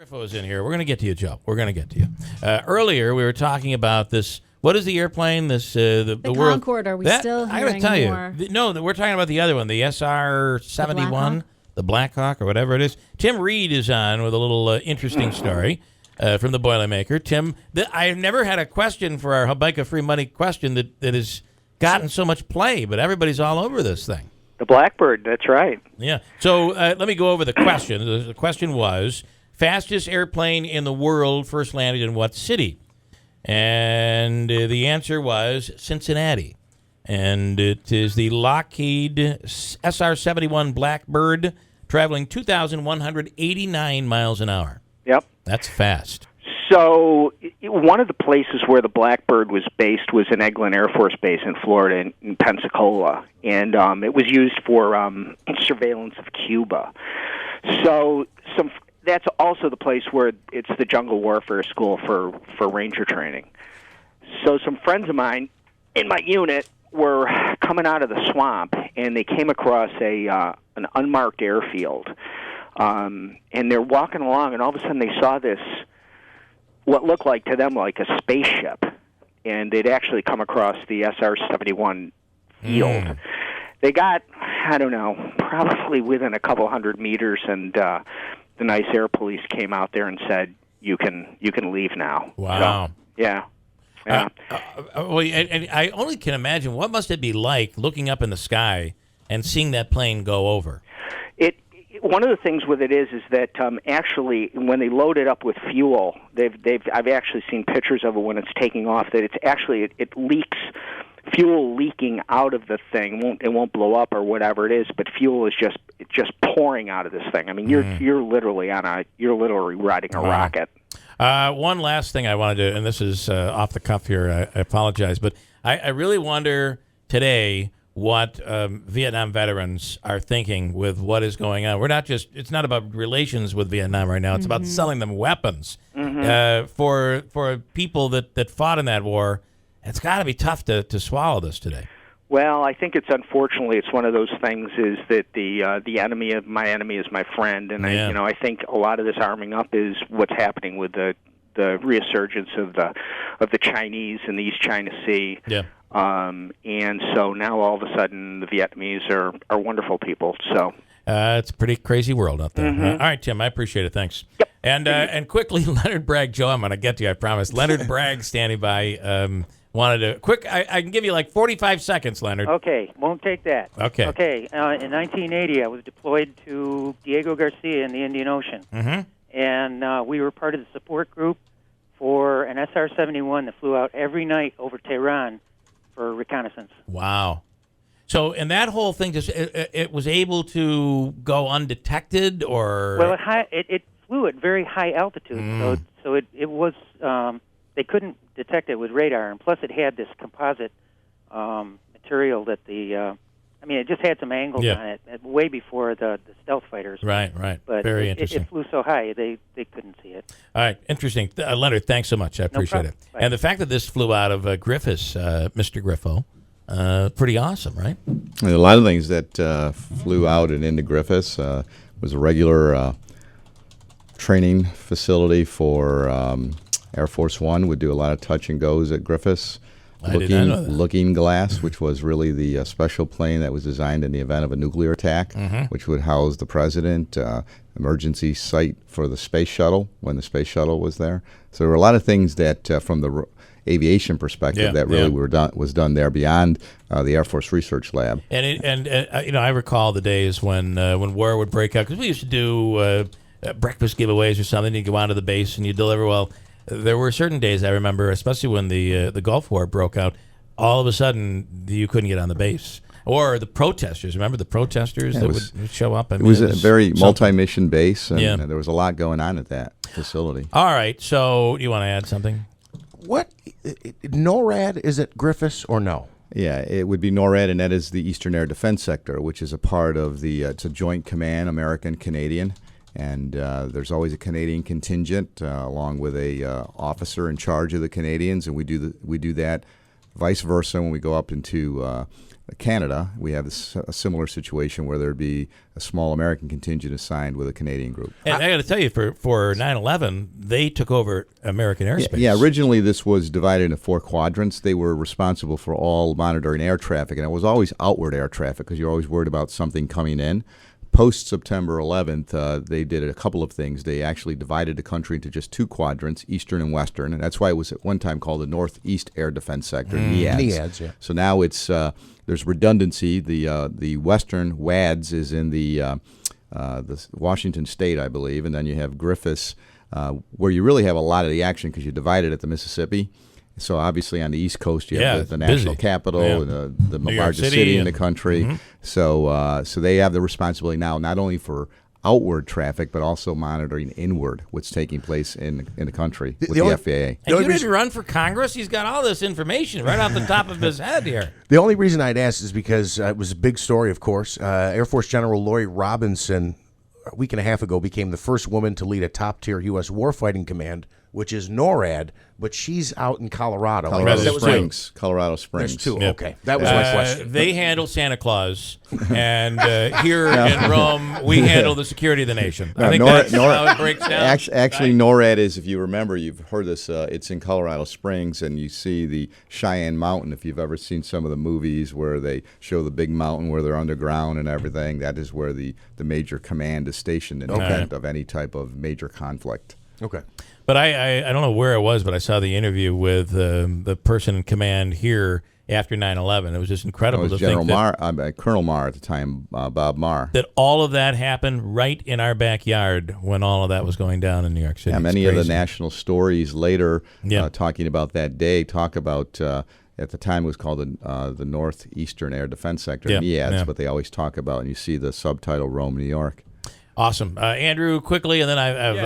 Griffo's in here. We're going to get to you, Joe. We're going to get to you. Earlier, we were talking about this. What is the airplane? The world Concorde. Are we still hearing I got to tell more? you. No, we're talking about the other one, the SR-71, the Black Hawk or whatever it is. Tim Reed is on with a little interesting story from the Boilermaker. Tim, I've never had a question for our Habaika Free Money question that has gotten so much play, but everybody's all over this thing. The Blackbird, that's right. Yeah. So let me go over the question. The question was, fastest airplane in the world first landed in what city? And the answer was Cincinnati. And it is the Lockheed SR-71 Blackbird, traveling 2,189 miles an hour. Yep. That's fast. So one of the places where the Blackbird was based was in Eglin Air Force Base in Florida, in Pensacola. And it was used for surveillance of Cuba. So that's also the place where it's the jungle warfare school for Ranger training. So some friends of mine in my unit were coming out of the swamp, and they came across an unmarked airfield. And they're walking along, and all of a sudden they saw this, what looked like to them like a spaceship. And they'd actually come across the SR-71 field. They got, I don't know, probably within a couple hundred meters, and the nice air police came out there and said, "You can leave now." Wow. So, yeah. Yeah. And I only can imagine what must it be like looking up in the sky and seeing that plane go over. One of the things with it is that actually when they load it up with fuel, I've actually seen pictures of it when it's taking off. That it's actually it leaks. Fuel leaking out of the thing. It won't blow up or whatever it is, but fuel is just pouring out of this thing. I mean, you're literally riding a rocket. One last thing I want to do, and this is off the cuff here. I apologize, but I really wonder today what Vietnam veterans are thinking with what is going on. It's not about relations with Vietnam right now. It's about selling them weapons for people that fought in that war. It's got to be tough to swallow this today. Well, I think it's one of those things is that the enemy of my enemy is my friend, and I think a lot of this arming up is what's happening with the resurgence of the Chinese in the East China Sea. Yeah. And so now all of a sudden the Vietnamese are wonderful people. So it's a pretty crazy world out there. All right, Tim, I appreciate it. Thanks. Yep. And quickly, Leonard Bragg, Joe, I'm going to get to you, I promise. Leonard Bragg standing by. Wanted to quick. I can give you like 45 seconds, Leonard. Okay, won't take that. Okay. Okay. In 1980, I was deployed to Diego Garcia in the Indian Ocean, and we were part of the support group for an SR-71 that flew out every night over Tehran for reconnaissance. Wow. So, and that whole thing it was able to go undetected, or well, it flew at very high altitude, so it was. They couldn't detect it with radar, and plus it had this composite material that it just had some angles on it way before the stealth fighters. Right. But very interesting. It flew so high, they couldn't see it. All right, interesting. Leonard, thanks so much. I appreciate it. Bye. And the fact that this flew out of Griffiths, Mr. Griffo, pretty awesome, right? And a lot of things that flew out and into Griffiths was a regular training facility for Air Force One. Would do a lot of touch and goes at Griffiths. Looking Glass, which was really the special plane that was designed in the event of a nuclear attack, which would house the president, emergency site for the space shuttle when the space shuttle was there. So there were a lot of things that, from the aviation perspective, that really was done there beyond the Air Force Research Lab. And I recall the days when war would break out, because we used to do breakfast giveaways or something. You'd go onto the base and you deliver. Well, there were certain days I remember, especially when the Gulf War broke out, all of a sudden you couldn't get on the base. Or the protesters. Remember the protesters that would show up? It was a very multi-mission base, and there was a lot going on at that facility. All right, so you want to add something? What, NORAD, is it Griffiths or no? Yeah, it would be NORAD, and that is the Eastern Air Defense Sector, which is a part of it's a joint command, American-Canadian. And there's always a Canadian contingent along with a officer in charge of the Canadians, and we do that. Vice versa, when we go up into Canada, we have a similar situation where there'd be a small American contingent assigned with a Canadian group. And I got to tell you, for 9/11, they took over American airspace. Yeah, originally this was divided into 4 quadrants. They were responsible for all monitoring air traffic, and it was always outward air traffic because you're always worried about something coming in. Post September 11th, they did a couple of things. They actually divided the country into just 2 quadrants, eastern and western, and that's why it was at one time called the Northeast Air Defense Sector, NEADS. Yeah. So now it's there's redundancy. The western WADS is in the Washington State, I believe, and then you have Griffiths, where you really have a lot of the action because you divide it at the Mississippi. So obviously on the East Coast you have the national capital, and the largest city in the country. So they have the responsibility now not only for outward traffic but also monitoring inward what's taking place in the country with the FAA. And you didn't run for Congress? He's got all this information right off the top of his head here. The only reason I'd ask is because it was a big story, of course. Air Force General Lori Robinson, a week and a half ago, became the first woman to lead a top-tier U.S. warfighting command, which is NORAD, but she's out in Colorado. Colorado Springs. There's 2. Yep. Okay, that was my question. They handle Santa Claus, and here in Rome, we handle the security of the nation. I think that's how it breaks down. Actually, NORAD is, if you remember, you've heard this, it's in Colorado Springs, and you see the Cheyenne Mountain. If you've ever seen some of the movies where they show the big mountain where they're underground and everything, that is where the major command is stationed in the event of any type of major conflict. Okay. But I don't know where it was, but I saw the interview with the person in command here after 9/11. It was just incredible to think that Colonel Marr at the time, Bob Marr. That all of that happened right in our backyard when all of that was going down in New York City. Yeah, many of the national stories later talking about that day talk about, at the time it was called the Northeastern Air Defense Sector, NEADS, but they always talk about, and you see the subtitle Rome, New York. Awesome. Andrew, quickly, and then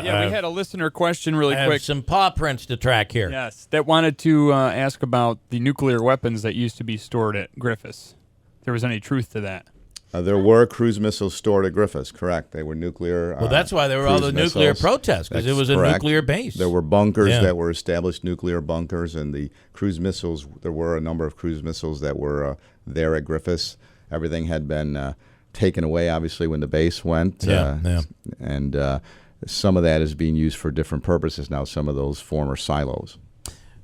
we had a listener question really quick. Have some paw prints to track here. Yes, that wanted to ask about the nuclear weapons that used to be stored at Griffiths. If there was any truth to that. There were cruise missiles stored at Griffiths, correct. They were nuclear. Well, that's why there were all the nuclear protests, because it was a nuclear base. There were bunkers that were established, nuclear bunkers, and the cruise missiles, there were a number of cruise missiles that were there at Griffiths. Everything had been taken away, obviously, when the base went. And some of that is being used for different purposes now, some of those former silos.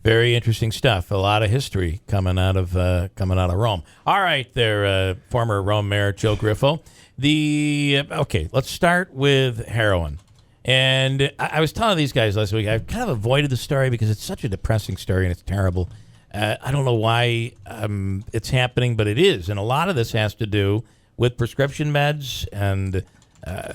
Very interesting stuff. A lot of history coming out of Rome. All right, there, former Rome Mayor Joe Griffo. Okay, let's start with heroin. And I was telling these guys last week, I've kind of avoided the story because it's such a depressing story and it's terrible. I don't know why it's happening, but it is. And a lot of this has to do with prescription meds, and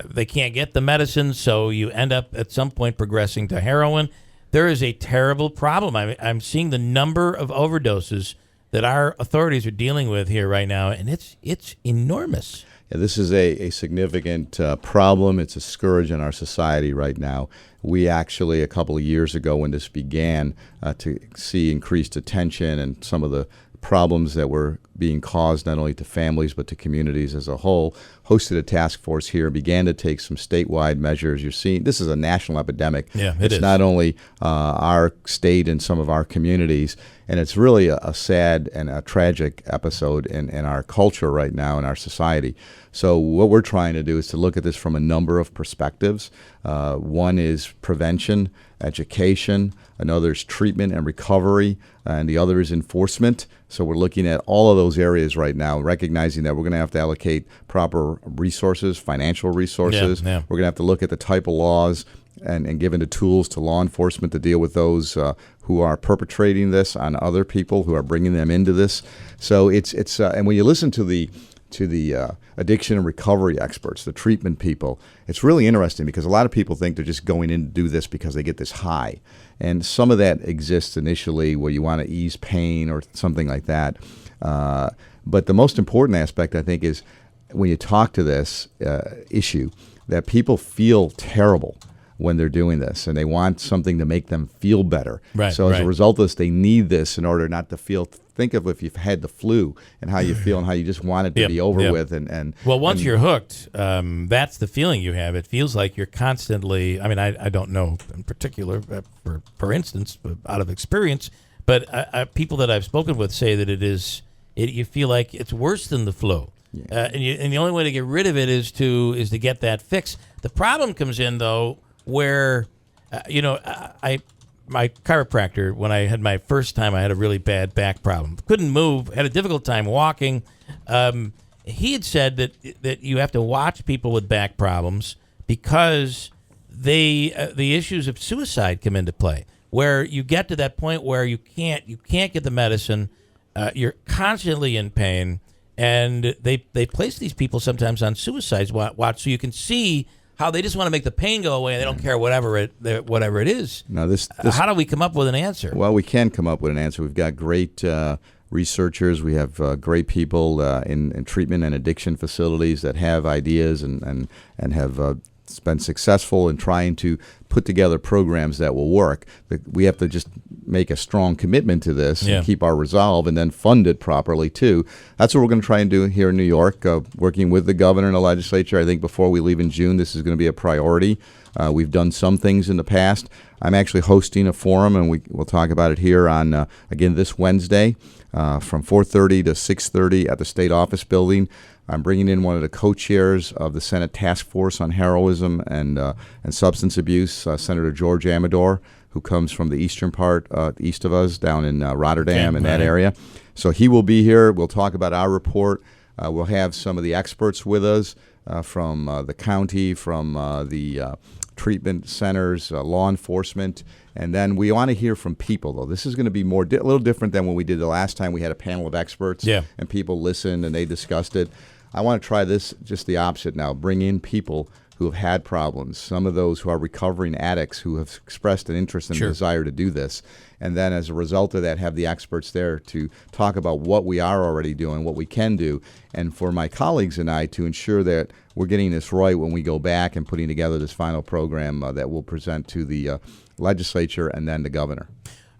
they can't get the medicine, so you end up at some point progressing to heroin. There is a terrible problem. I'm seeing the number of overdoses that our authorities are dealing with here right now, and it's enormous. Yeah, this is a significant problem. It's a scourge in our society right now. We actually, a couple of years ago when this began, to see increased attention and some of the problems that were being caused not only to families but to communities as a whole, hosted a task force here, began to take some statewide measures. You're seeing this is a national epidemic. Yeah, it's not only our state and some of our communities, and it's really a sad and a tragic episode in our culture right now in our society. So what we're trying to do is to look at this from a number of perspectives. One is prevention, education, another is treatment and recovery, and the other is enforcement. So we're looking at all of those areas right now, recognizing that we're going to have to allocate proper resources, financial resources. We're going to have to look at the type of laws and give the tools to law enforcement to deal with those who are perpetrating this on other people, who are bringing them into this. So it's and when you listen to the addiction and recovery experts, the treatment people, it's really interesting because a lot of people think they're just going in to do this because they get this high. And some of that exists initially where you want to ease pain or something like that. But the most important aspect, I think, is when you talk to this issue, that people feel terrible when they're doing this, and they want something to make them feel better. As a result of this, they need this in order not to feel. Think of if you've had the flu and how you feel and how you just want it to be over with. And once you're hooked, that's the feeling you have. It feels like you're constantly. I mean, I don't know in particular, for instance, out of experience, but people that I've spoken with say that it you feel like it's worse than the flu. And the only way to get rid of it is to get that fix. The problem comes in, though, where, my chiropractor, when I had my first time, I had a really bad back problem. Couldn't move, had a difficult time walking. He had said that you have to watch people with back problems because the issues of suicide come into play, where you get to that point where you can't get the medicine, you're constantly in pain, and they place these people sometimes on suicide watch, so you can see how they just want to make the pain go away, and they don't care whatever it is. Now, this how do we come up with an answer? Well, we can come up with an answer. We've got great researchers. We have great people in treatment and addiction facilities that have ideas and have been successful in trying to put together programs that will work. We have to just make a strong commitment to this and keep our resolve, and then fund it properly too. That's what we're going to try and do here in New York, working with the governor and the legislature. I think before we leave in June, this is going to be a priority. We've done some things in the past. I'm actually hosting a forum, and we'll talk about it here on again this Wednesday from 4:30 to 6:30 at the State Office Building. I'm bringing in one of the co-chairs of the Senate Task Force on Heroism and Substance Abuse, Senator George Amador, who comes from the eastern part, east of us, down in Rotterdam and that area. So he will be here. We'll talk about our report. We'll have some of the experts with us from the county, from the treatment centers, law enforcement. And then we want to hear from people, though. This is going to be a little different than when we did the last time. We had a panel of experts, and people listened and they discussed it. I want to try this, just the opposite now, bring in people who have had problems, some of those who are recovering addicts who have expressed an interest and desire to do this. And then as a result of that, have the experts there to talk about what we are already doing, what we can do, and for my colleagues and I to ensure that we're getting this right when we go back and putting together this final program that we'll present to the legislature and then the governor.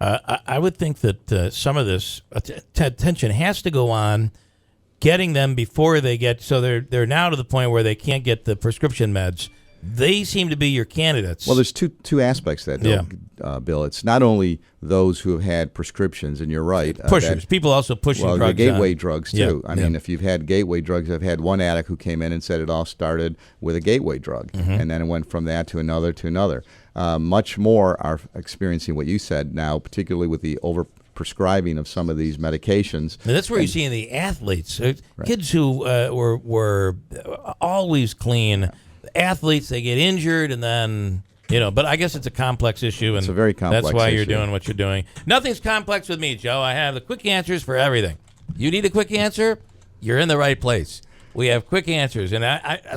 I would think that some of this attention has to go on getting them before they get, so they're now to the point where they can't get the prescription meds. They seem to be your candidates. Well, there's two aspects to that, Bill. It's not only those who have had prescriptions, and you're right. Pushers. People also pushing drugs. Well, the gateway drugs, too. Yeah. I mean, if you've had gateway drugs, I've had one addict who came in and said it all started with a gateway drug, and then it went from that to another to another. Much more are experiencing what you said now, particularly with the overprescribing of some of these medications. And that's where you see in the athletes, kids who were always clean. Athletes, they get injured, and then, but I guess it's a complex issue, and it's a very complex that's why issue. You're doing what you're doing. Nothing's complex with me, Joe. I have the quick answers for everything. You need a quick answer? You're in the right place. We have quick answers, and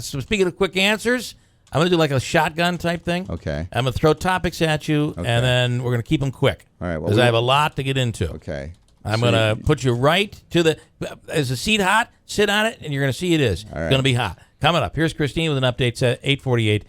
so speaking of quick answers, I'm going to do like a shotgun type thing. Okay. I'm going to throw topics at you, and then we're going to keep them quick. All right. Because I have a lot to get into. Okay. I'm going to put you right to the. Is the seat hot? Sit on it, and you're going to see it is. All right. It's going to be hot. Coming up, here's Christine with an update at 8:48